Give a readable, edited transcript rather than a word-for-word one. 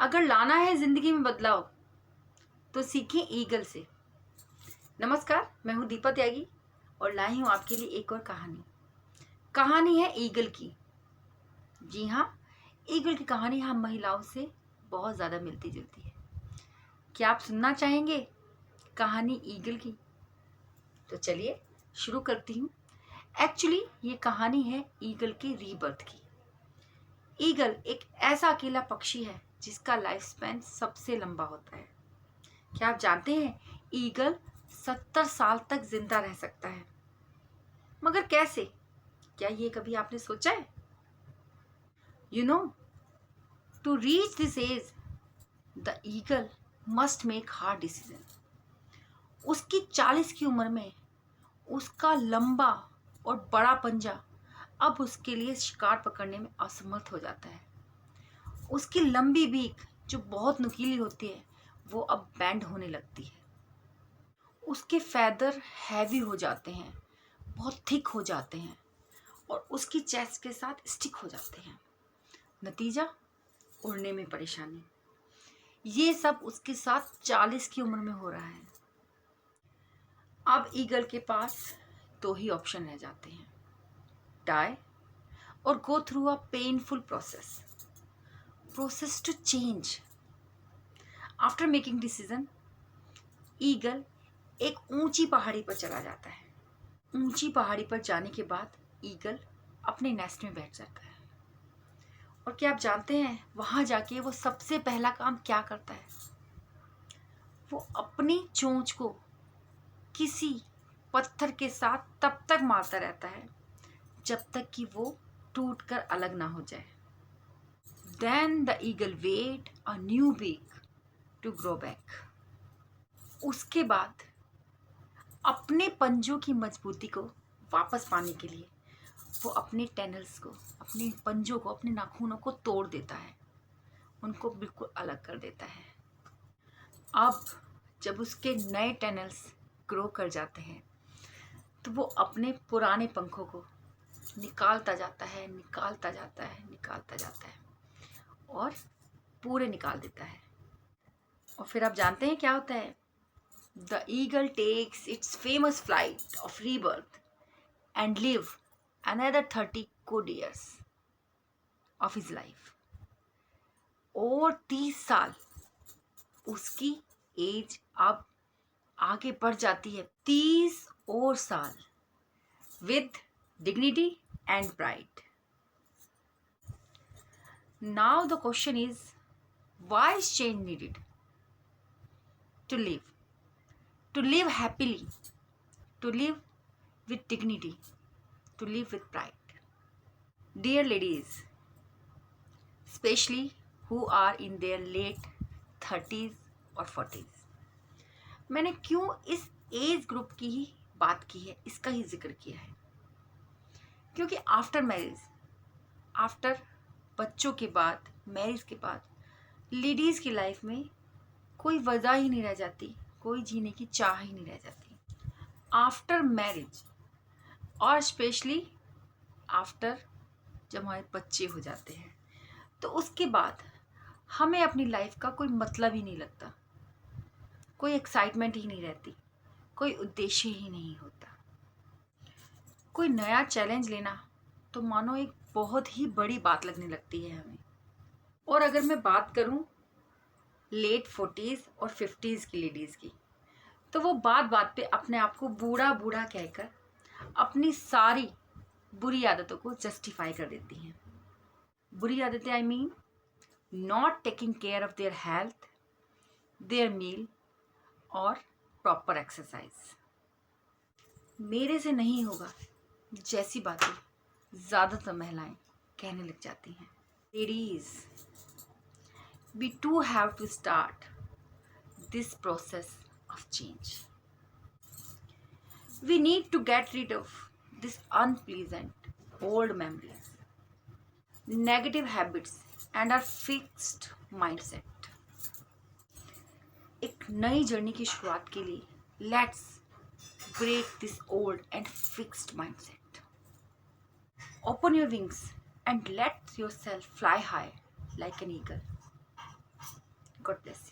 अगर लाना है जिंदगी में बदलाव तो सीखें ईगल से। नमस्कार, मैं हूं दीपा त्यागी और लाई हूं आपके लिए एक और कहानी। कहानी है ईगल की। जी हाँ, ईगल की कहानी हम महिलाओं से बहुत ज़्यादा मिलती जुलती है। क्या आप सुनना चाहेंगे कहानी ईगल की? तो चलिए शुरू करती हूँ। एक्चुअली ये कहानी है ईगल के रीबर्थ की। ईगल एक ऐसा अकेला पक्षी है जिसका लाइफ स्पैन सबसे लंबा होता है। क्या आप जानते हैं ईगल 70 साल तक जिंदा रह सकता है? मगर कैसे? क्या ये कभी आपने सोचा है? You know, to reach this age the eagle must make hard decision. उसकी 40 की उम्र में उसका लंबा और बड़ा पंजा अब उसके लिए शिकार पकड़ने में असमर्थ हो जाता है। उसकी लंबी बीक जो बहुत नुकीली होती है वो अब बैंड होने लगती है। उसके फैदर हैवी हो जाते हैं, बहुत थिक हो जाते हैं और उसकी चेस्ट के साथ स्टिक हो जाते हैं। नतीजा, उड़ने में परेशानी। ये सब उसके साथ 40 की उम्र में हो रहा है। अब ईगल के पास दो ही ऑप्शन रह जाते हैं, डाई और go through a painful process to change. After making decision, eagle एक ऊंची पहाड़ी पर चला जाता है। ऊंची पहाड़ी पर जाने के बाद ईगल अपने नेस्ट में बैठ जाता है। और क्या आप जानते हैं वहां जाके वो सबसे पहला काम क्या करता है? वो अपनी चोंच को किसी पत्थर के साथ तब तक मारता रहता है जब तक कि वो टूट कर अलग ना हो जाए। Then the eagle wait a new beak to grow back. उसके बाद अपने पंजों की मजबूती को वापस पाने के लिए वो अपने टेनल्स को, अपने पंजों को, अपने नाखूनों को तोड़ देता है, उनको बिल्कुल अलग कर देता है। अब जब उसके नए टेनल्स ग्रो कर जाते हैं तो वो अपने पुराने पंखों को निकालता जाता है, निकालता जाता है, निकालता जाता है और पूरे निकाल देता है। और फिर आप जानते हैं क्या होता है? The eagle takes its famous flight of rebirth and live another 30 good years of his life। और 30 साल उसकी एज अब आगे बढ़ जाती है, 30 और साल, with dignity and pride। Now the question is, why is change needed? To live happily, to live with dignity, to live with pride। Dear ladies, especially who are in their late 30s और 40s, मैंने क्यों इस age group की ही बात की है, इसका ही जिक्र किया है? क्योंकि आफ्टर मैरिज, आफ्टर बच्चों के बाद, मैरिज के बाद लेडीज़ की लाइफ में कोई वजह ही नहीं रह जाती, कोई जीने की चाह ही नहीं रह जाती। आफ्टर मैरिज और स्पेशली आफ्टर जब हमारे बच्चे हो जाते हैं तो उसके बाद हमें अपनी लाइफ का कोई मतलब ही नहीं लगता, कोई एक्साइटमेंट ही नहीं रहती, कोई उद्देश्य ही नहीं होता। कोई नया चैलेंज लेना तो मानो एक बहुत ही बड़ी बात लगने लगती है हमें। और अगर मैं बात करूं लेट 40s और 50s की लेडीज़ की, तो वो बात बात पे अपने आप को बूढ़ा बूढ़ा कहकर अपनी सारी बुरी आदतों को जस्टिफाई कर देती हैं। बुरी आदतें I mean not taking care of their health, their meal और प्रॉपर एक्सरसाइज। मेरे से नहीं होगा जैसी बातें ज़्यादातर महिलाएं कहने लग जाती हैं। Ladies, we too have to start this process of change। We need to get rid of this unpleasant old memories, negative habits and our fixed mindset। एक नई जर्नी की शुरुआत के लिए let's break this old and fixed mindset। Open your wings and let yourself fly high like an eagle। God bless you.